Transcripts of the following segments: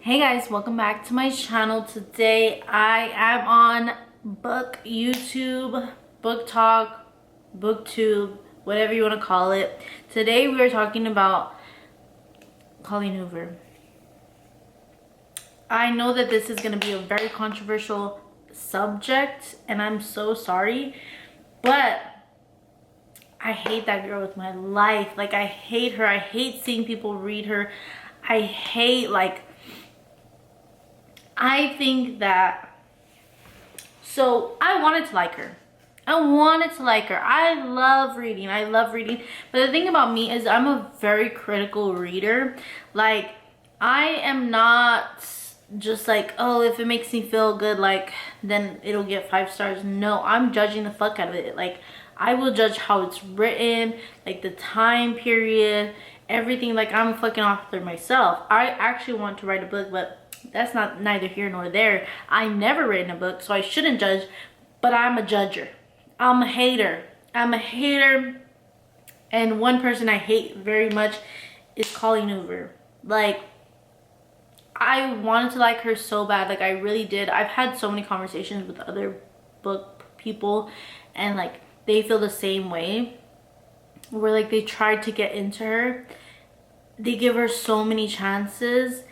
Hey guys, welcome back to my channel. Today I am on book YouTube, book talk, booktube, whatever you want to call it. Today we are talking about Colleen Hoover. I know that this is going to be a very controversial subject and I'm so sorry, but I hate that girl with my life. Like, I hate her. I hate seeing people read her. I think that, so I wanted to like her. I love reading. But the thing about me is I'm a very critical reader. Like, I am not just like, oh, if it makes me feel good, like, then it'll get 5 stars. No, I'm judging the fuck out of it. Like, I will judge how it's written, like the time period, everything. Like, I'm a fucking author myself. I actually want to write a book, but that's not neither here nor there. I never written a book, so I shouldn't judge, but I'm a judger. I'm a hater. And one person I hate very much is Colleen Hoover. Like, I wanted to like her so bad. Like, I really did. I've had so many conversations with other book people, and like, they feel the same way, where like they tried to get into her. They give her so many chances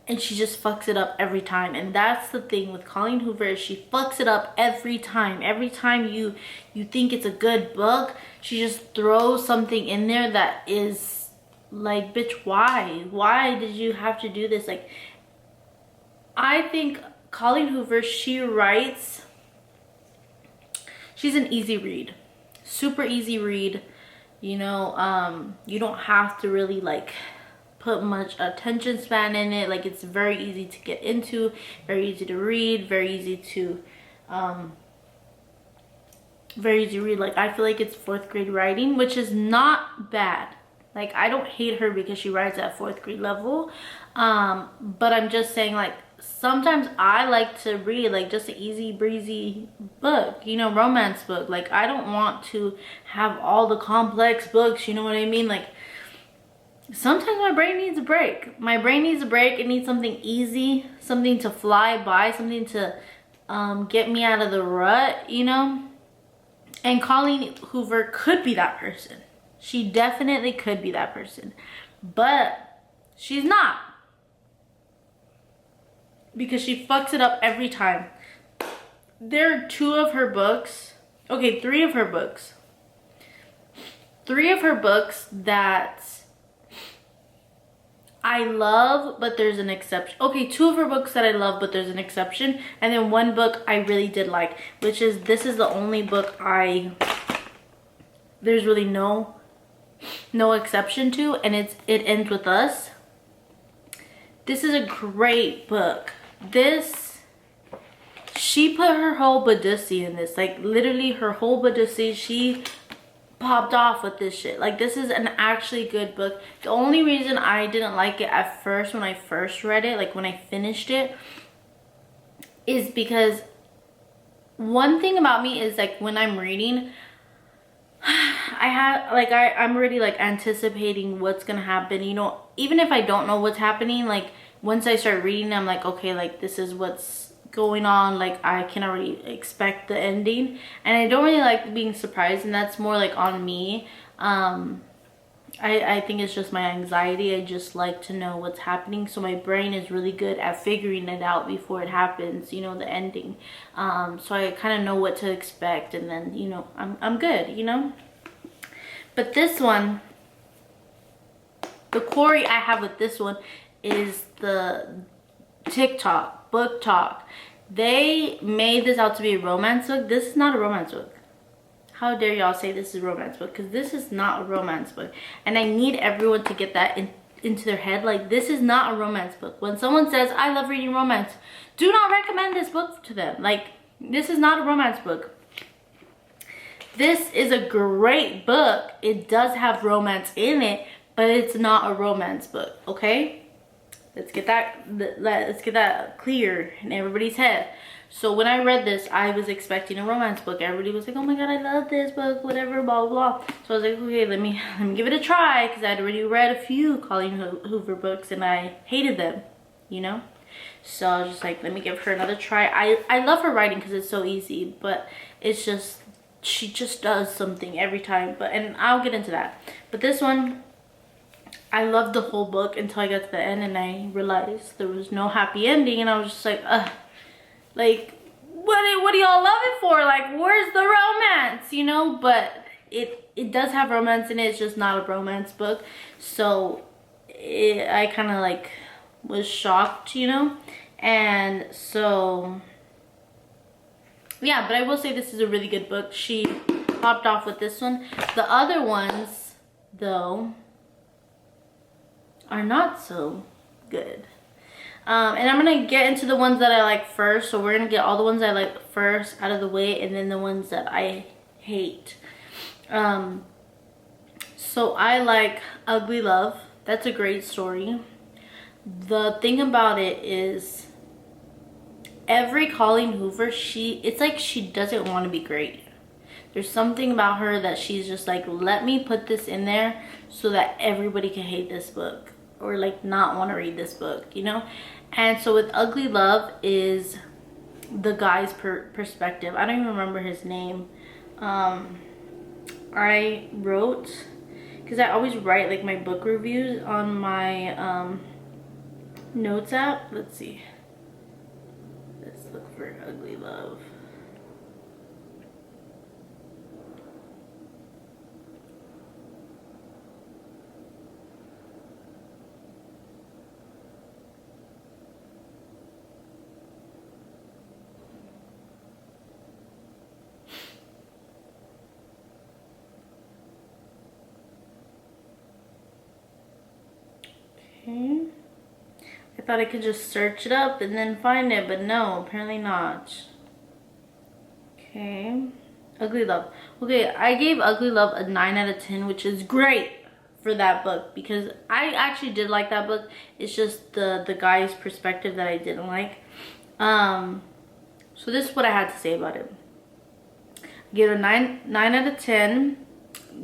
and she just fucks it up every time. And that's the thing with Colleen Hoover, is she fucks it up every time. Every time you think it's a good book, she just throws something in there that is like, bitch, why did you have to do this? Like, I think Colleen Hoover, she writes, she's an easy read, super easy read. You know, you don't have to really like put much attention span in it. Like, it's very easy to get into, very easy to read, very easy to read. Like, I feel like it's 4th grade writing, which is not bad. Like, I don't hate her because she writes at 4th grade level, but I'm just saying, like, sometimes I like to read like just an easy breezy book, you know, romance book. Like, I don't want to have all the complex books, you know what I mean? Like, sometimes my brain needs a break. It needs something easy, something to fly by, something to get me out of the rut, you know? And Colleen Hoover could be that person. She definitely could be that person. But she's not. Because she fucks it up every time. There are 2 of her books. Okay, 3 of her books. 3 of her books that I love, but there's an exception. Okay, 2 of her books that I love, but there's an exception. And then 1 book I really did like, which is, this is the only book there's really no exception to, and it ends with us. This is a great book. She put her whole badussi in this. Like, literally her whole badussi, she popped off with this shit. Like, this is an actually good book. The only reason I didn't like it at first, when I first read it, like when I finished it, is because one thing about me is, like, when I'm reading, I'm already like anticipating what's gonna happen, you know. Even if I don't know what's happening, like, once I start reading, I'm like, okay, like, this is what's going on. Like, I can already expect the ending, and I don't really like being surprised, and that's more like on me. I think it's just my anxiety. I just like to know what's happening, so my brain is really good at figuring it out before it happens, you know, the ending. So I kind of know what to expect, and then, you know, I'm good, you know. But this one, the quarry I have with this one is the TikTok, book talk. They made this out to be a romance book. This is not a romance book. How dare y'all say this is a romance book? Because this is not a romance book. And I need everyone to get that into their head. Like, this is not a romance book. When someone says, I love reading romance, do not recommend this book to them. Like, this is not a romance book. This is a great book. It does have romance in it, but it's not a romance book, okay? Let's get that clear in everybody's head. So when I read this, I was expecting a romance book. Everybody was like, oh my god, I love this book, whatever, blah blah. So I was like, okay, let me give it a try, because I'd already read a few Colleen Hoover books and I hated them, you know. So I was just like, let me give her another try. I love her writing because it's so easy, but it's just, she just does something every time. And I'll get into that. But this one, I loved the whole book until I got to the end and I realized there was no happy ending, and I was just like, ugh, like, what do y'all love it for? Like, where's the romance, you know? But it does have romance in it. It's just not a romance book. So I kind of like was shocked, you know? And so yeah, but I will say this is a really good book. She popped off with this one. The other ones though are not so good. And I'm gonna get into the ones that I like first. So we're gonna get all the ones I like first out of the way, and then the ones that I hate. So I like Ugly Love. That's a great story. The thing about it is, every Colleen Hoover, it's like she doesn't want to be great. There's something about her that she's just like, let me put this in there so that everybody can hate this book or like not want to read this book, you know? And so with Ugly Love is the guy's perspective. I don't even remember his name. I wrote, because I always write like my book reviews on my notes app. Let's see. Let's look for Ugly Love. Okay. I thought I could just search it up and then find it, but no, apparently not. Okay. Ugly Love. Okay, I gave Ugly Love a 9 out of 10, which is great for that book because I actually did like that book. It's just the guy's perspective that I didn't like. So this is what I had to say about it. I gave it a 9 out of 10.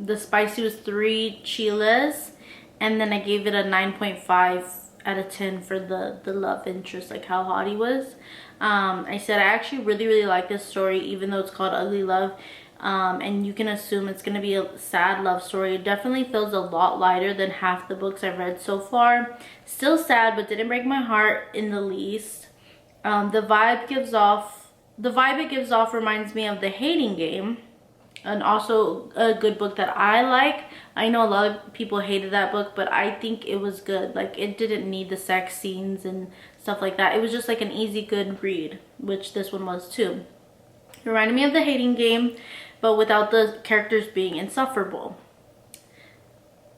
The spicy was 3 chiles, and then I gave it a 9.5 out of 10 for the love interest, like how hot he was. I said I actually really like this story, even though it's called Ugly Love, and you can assume it's going to be a sad love story. It definitely feels a lot lighter than half the books I've read so far. Still sad, but didn't break my heart in the least. The vibe it gives off reminds me of The Hating Game, and also a good book that I like. I know a lot of people hated that book, but I think it was good. Like, it didn't need the sex scenes and stuff like that. It was just like an easy, good read, which this one was too. It reminded me of The Hating Game, but without the characters being insufferable.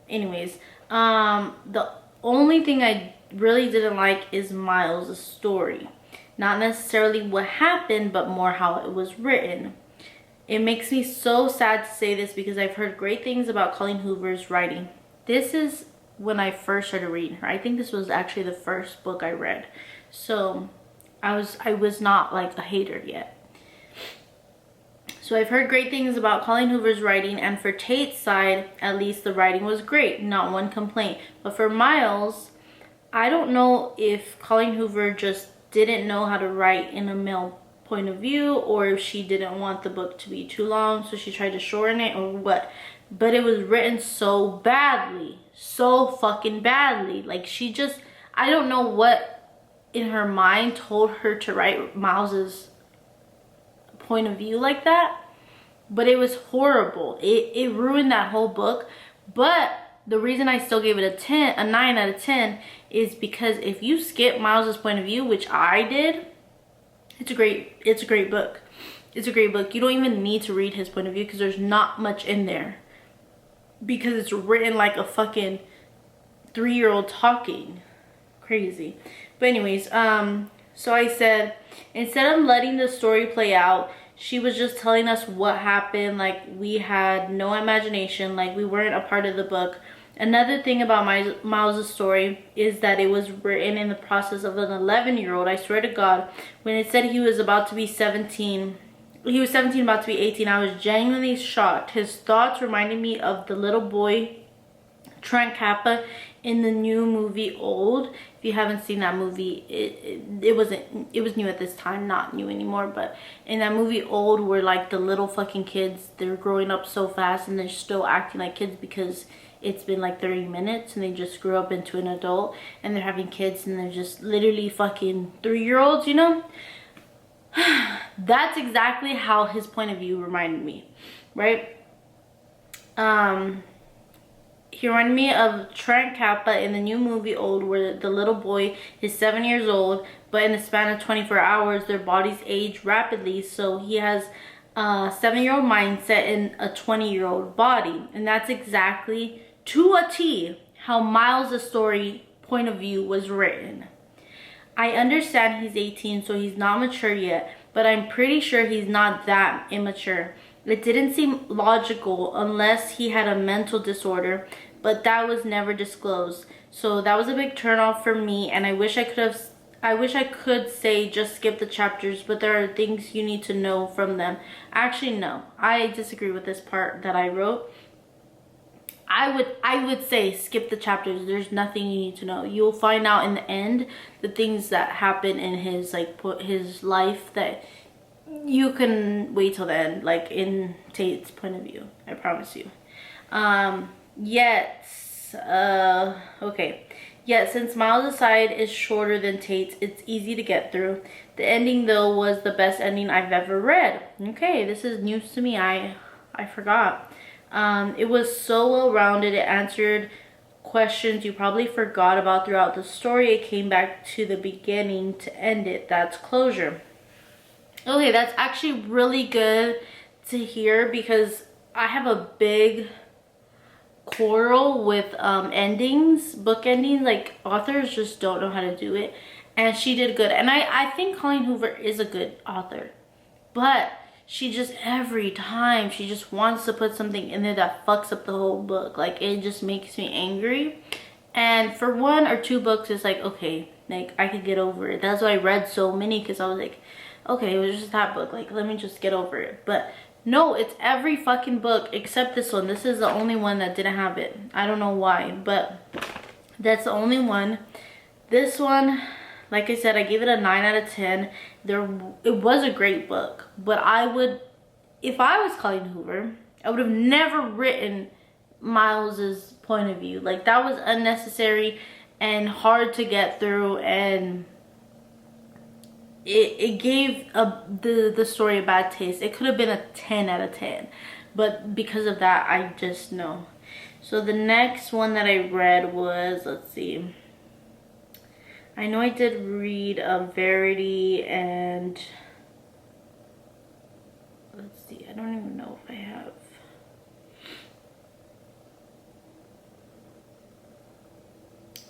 Anyways, the only thing I really didn't like is Miles' story. Not necessarily what happened, but more how it was written. It makes me so sad to say this because I've heard great things about Colleen Hoover's writing. This is when I first started reading her. I think this was actually the first book I read. So I was not like a hater yet. So I've heard great things about Colleen Hoover's writing, and for Tate's side, at least the writing was great. Not one complaint. But for Miles, I don't know if Colleen Hoover just didn't know how to write in a male point of view, or if she didn't want the book to be too long, so she tried to shorten it, or what. But it was written so badly, so fucking badly. Like, she just, I don't know what in her mind told her to write Miles's point of view like that, but it was horrible. It ruined that whole book. But the reason I still gave it a 9 out of 10 is because if you skip Miles's point of view, which I did, it's a great book. It's a great book. You don't even need to read his point of view because there's not much in there, because it's written like a fucking 3-year-old talking. Crazy. But anyways, so I said, instead of letting the story play out, she was just telling us what happened. Like, we had no imagination, like we weren't a part of the book. Another thing about Miles' story is that it was written in the process of an 11-year-old. I swear to God, when it said he was about to be 17, he was 17 about to be 18, I was genuinely shocked. His thoughts reminded me of the little boy Trent Kappa in the new movie Old, if you haven't seen that movie, it was new at this time, not new anymore, but in that movie Old, where like the little fucking kids, they're growing up so fast and they're still acting like kids because it's been like 30 minutes and they just grew up into an adult, and they're having kids and they're just literally fucking 3-year-olds, you know? That's exactly how his point of view reminded me, right? He reminded me of Trent Kappa in the new movie Old, where the little boy is 7 years old, but in the span of 24 hours, their bodies age rapidly. So he has a 7-year-old mindset in a 20-year-old body. And that's exactly, to a T, how Miles' story point of view was written. I understand he's 18, so he's not mature yet, but I'm pretty sure he's not that immature. It didn't seem logical unless he had a mental disorder, but that was never disclosed. So that was a big turnoff for me, and I wish I could say just skip the chapters, but there are things you need to know from them. Actually, no. I disagree with this part that I wrote. I would say skip the chapters. There's nothing you need to know. You'll find out in the end the things that happen in his his life that you can wait till the end, like in Tate's point of view. I promise you. Okay. Yet, since Miles' side is shorter than Tate's, it's easy to get through. The ending, though, was the best ending I've ever read. Okay, this is news to me. I forgot. It was so well-rounded. It answered questions you probably forgot about throughout the story. It came back to the beginning to end it. That's closure. Okay, that's actually really good to hear, because I have a big quarrel with endings, book endings. Like, authors just don't know how to do it, and she did good. And I think Colleen Hoover is a good author, but she just, every time, she just wants to put something in there that fucks up the whole book. Like, it just makes me angry. And for 1 or 2 books, it's like, okay, like, I could get over it. That's why I read so many, because I was like, okay, it was just that book, like, let me just get over it. But no, it's every fucking book except this one. This is the only one that didn't have it. I don't know why, but that's the only one. This one, like I said, I gave it a 9 out of 10. It was a great book, but if I was Colleen Hoover, I would have never written Miles's point of view. Like, that was unnecessary and hard to get through, and it gave the story a bad taste. It could have been a 10 out of 10, but because of that, I just know. So the next one that I read was, let's see, I know I did read Verity, and let's see, I don't even know if I have.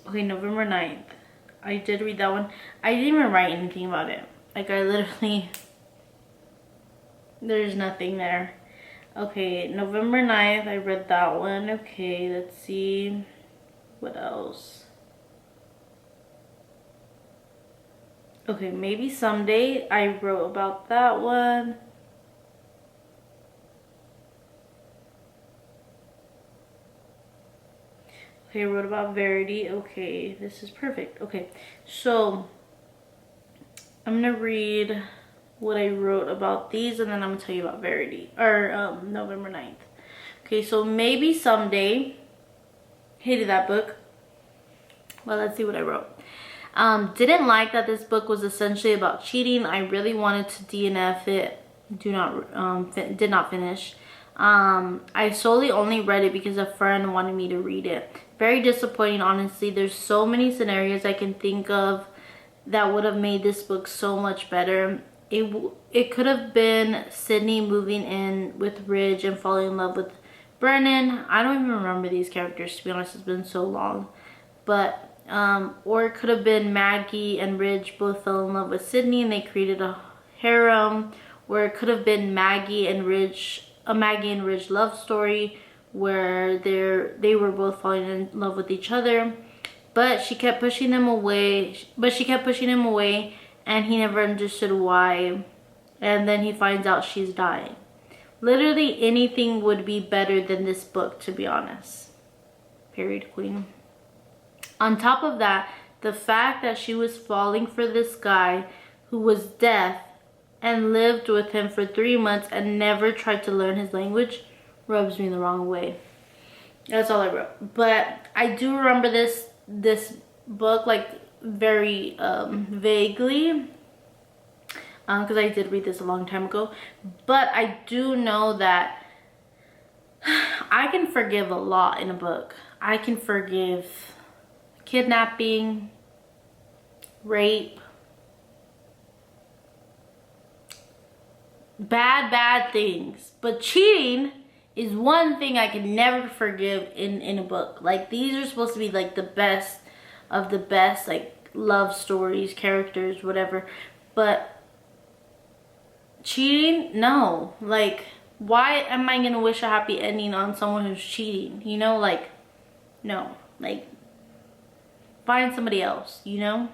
Okay, November 9th. I did read that one. I didn't even write anything about it. Like, I literally, there's nothing there. Okay, November 9th, I read that one. Okay, let's see. What else? Okay, Maybe Someday. I wrote about that one. Okay, I wrote about Verity. Okay, this is perfect. Okay, so I'm gonna read what I wrote about these, and then I'm gonna tell you about Verity, or November 9th. Okay, so Maybe Someday. Hated that book. Well, let's see what I wrote. Didn't like that this book was essentially about cheating. I really wanted to DNF it. Did not finish. I solely only read it because a friend wanted me to read it. Very disappointing, honestly. There's so many scenarios I can think of that would have made this book so much better. It could have been Sydney moving in with Ridge and falling in love with Brennan. I don't even remember these characters, to be honest. It's been so long. But or it could have been Maggie and Ridge both fell in love with Sydney and they created a harem. Or it could have been Maggie and Ridge love story where they were both falling in love with each other, but she kept pushing him away, and he never understood why, and then he finds out she's dying. Literally anything would be better than this book, to be honest. Period, queen. On top of that, the fact that she was falling for this guy who was deaf and lived with him for 3 months and never tried to learn his language rubs me the wrong way. That's all I wrote. But I do remember this book like very vaguely, because I did read this a long time ago. But I do know that I can forgive a lot in a book. I can forgive kidnapping, rape, bad things. But cheating is one thing I can never forgive in a book. Like, these are supposed to be like the best of the best, like love stories, characters, whatever. But cheating, no. Like, why am I gonna wish a happy ending on someone who's cheating? You know, like, no. Like, find somebody else, you know?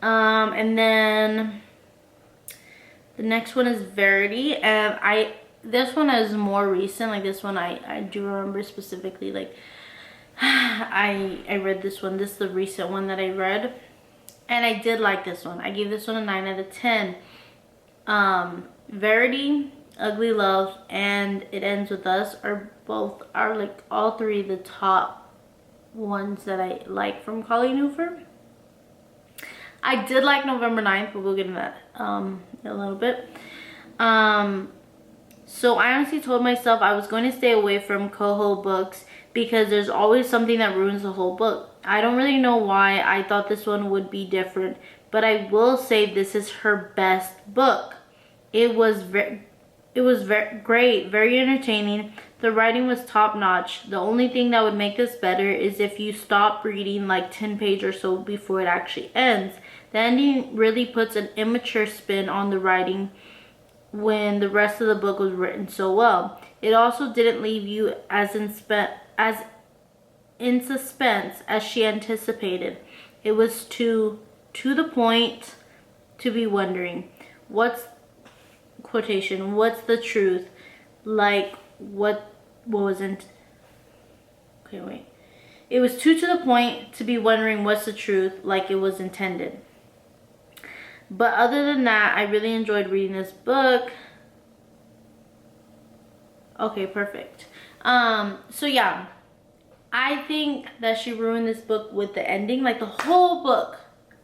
And then the next one is Verity, and this one is more recent. Like, this one I do remember specifically. Like, I read this one. This is the recent one that I read, and I did like this one. I gave this one a 9 out of 10. Verity, Ugly Love, and It Ends With Us are like all three the top ones that I like from Colleen Hoover. I did like November 9th, but we'll get into that in a little bit. So I honestly told myself I was going to stay away from Coho books because there's always something that ruins the whole book. I don't really know why. I thought this one would be different, but I will say this is her best book. It was very great, very entertaining. The writing was top notch. The only thing that would make this better is if you stop reading like 10 pages or so before it actually ends. The ending really puts an immature spin on the writing when the rest of the book was written so well. It also didn't leave you as in suspense as she anticipated. It was to the point to be wondering, what's the truth? Like, what wasn't... Okay, wait. It was to the point to be wondering what's the truth, like it was intended. But other than that, I really enjoyed reading this book. Okay, perfect. So yeah, I think that she ruined this book with the ending. Like, the whole book,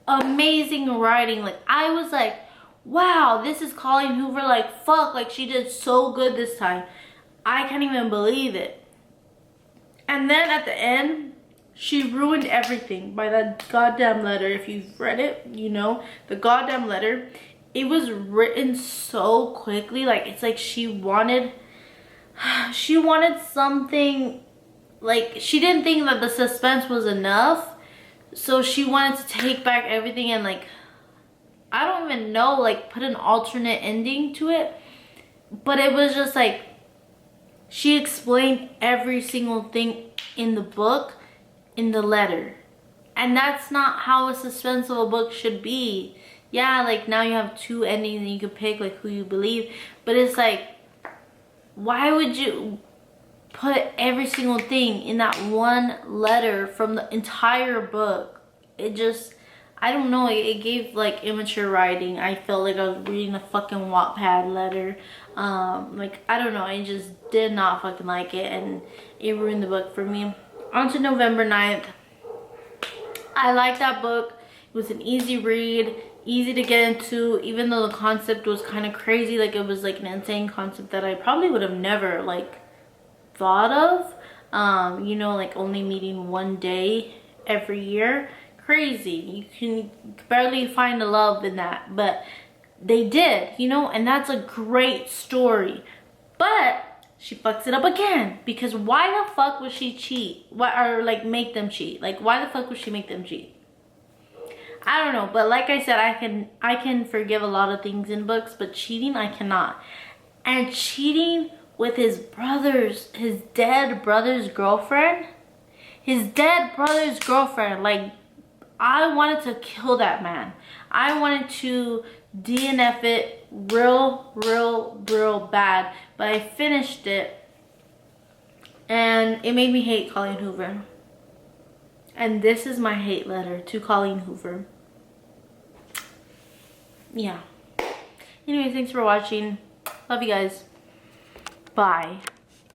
amazing writing. Like, I was like, wow, this is Colleen Hoover. Like, fuck, like, she did so good this time. I can't even believe it. And then at the end, she ruined everything by that goddamn letter. If you've read it, you know, the goddamn letter. It was written so quickly. Like, it's like she wanted something. Like, she didn't think that the suspense was enough, so she wanted to take back everything and, like, I don't even know, like, put an alternate ending to it. But it was just like, she explained every single thing in the book in the letter. And that's not how a suspenseful book should be. Yeah, like, now you have 2 endings and you can pick, like, who you believe. But it's like, why would you put every single thing in that one letter from the entire book? It just, I don't know, it gave like immature writing. I felt like I was reading a fucking Wattpad letter. Like, I don't know, I just did not fucking like it, and it ruined the book for me. On to November 9th. I liked that book. It was an easy read, easy to get into, even though the concept was kind of crazy. Like, it was like an insane concept that I probably would have never like thought of. You know, like only meeting one day every year. Crazy. You can barely find the love in that, but they did, you know, and that's a great story. But she fucks it up again, because why the fuck would she cheat? Or like make them cheat? Like, why the fuck would she make them cheat? I don't know, but like I said, I can forgive a lot of things in books, but cheating I cannot. And cheating with his dead brother's girlfriend. Like, I wanted to kill that man. I wanted to DNF it real bad. But I finished it, and it made me hate Colleen Hoover. And this is my hate letter to Colleen Hoover. Yeah. Anyway, thanks for watching. Love you guys. Bye.